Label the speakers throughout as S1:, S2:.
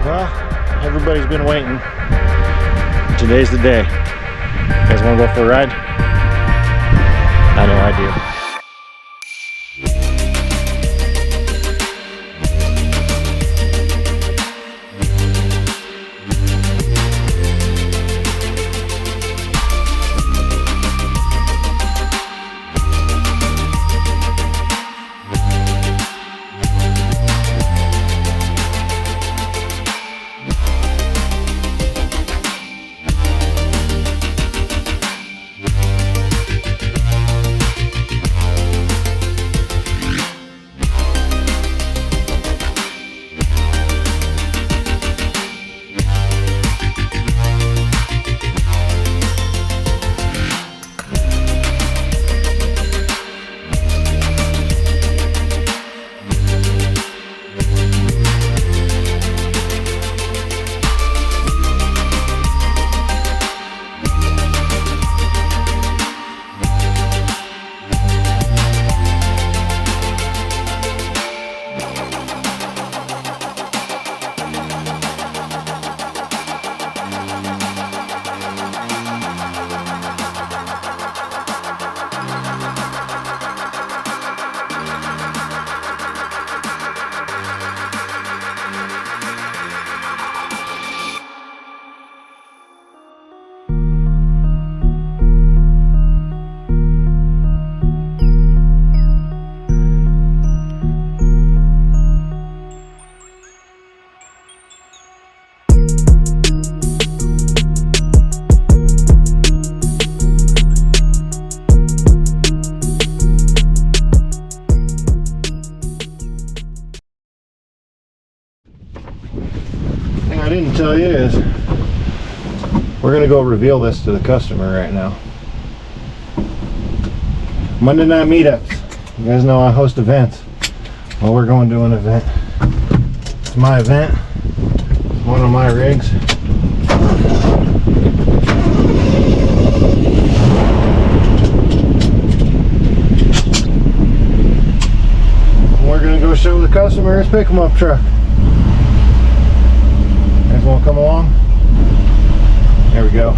S1: Well, everybody's been waiting. Today's the day. You guys want to go for a ride? I know I do. Thing I didn't tell you is we're gonna go reveal this to the customer right now. Monday night meetups. You guys know I host events. Well, we're going to an event. It's my event. It's one of my rigs. We're gonna go show the customer his pick 'em up truck. You guys wanna come along? There we go.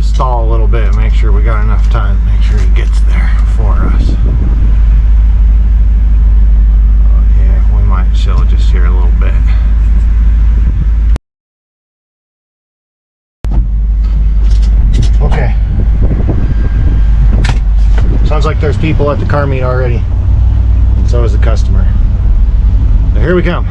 S1: Stall a little bit, make sure we got enough time to make sure he gets there for us. Oh, yeah, we might chill just here a little bit. Okay. Sounds like there's people at the car meet already. So is the customer. So here we come.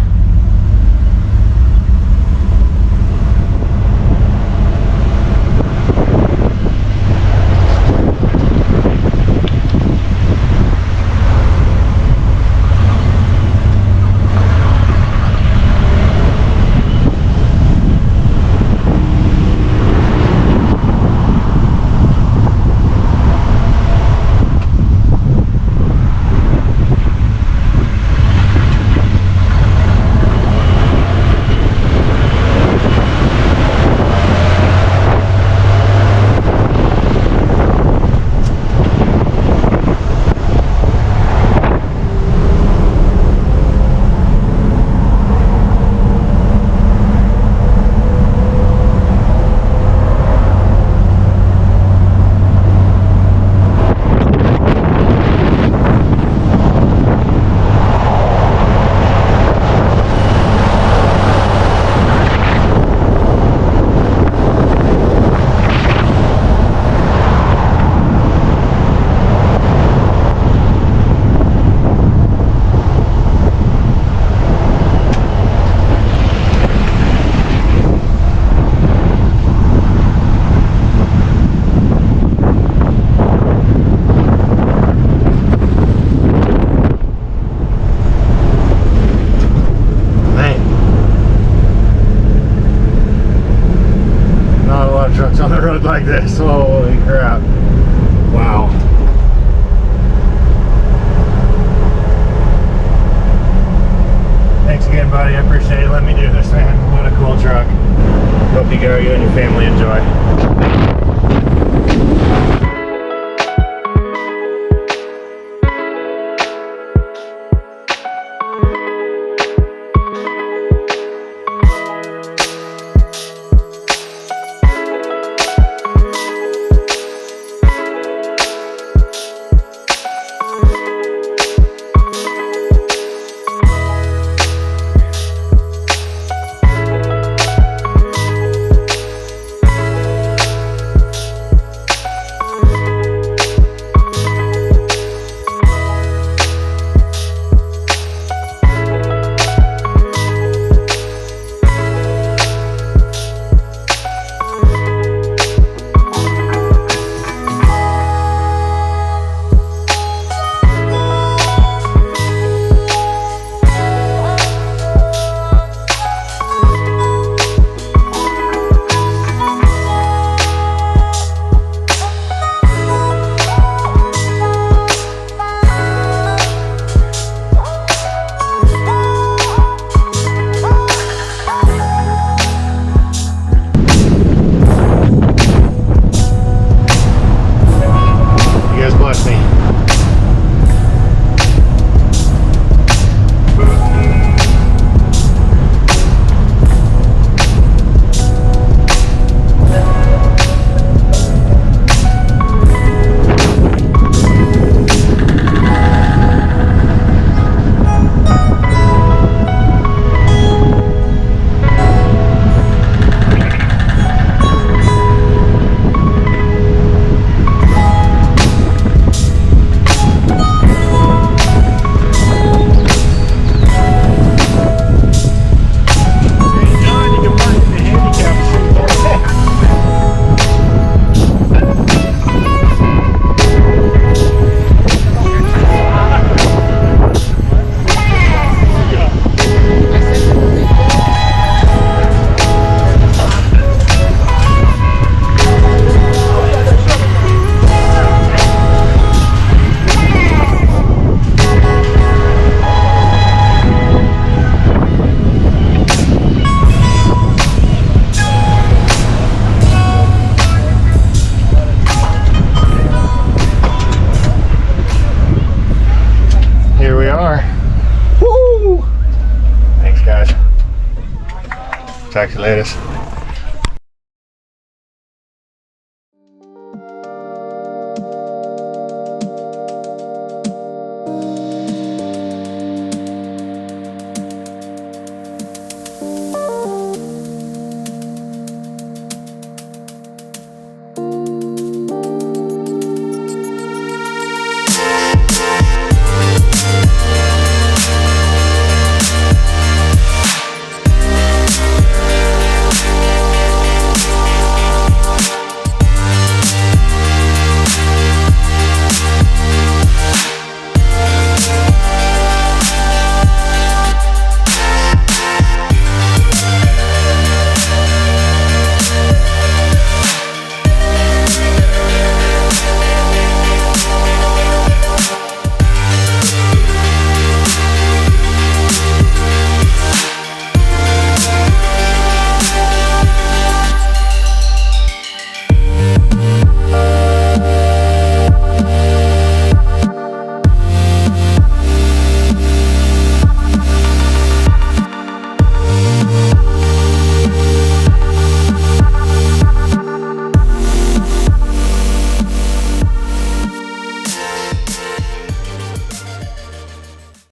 S1: Talk to you later.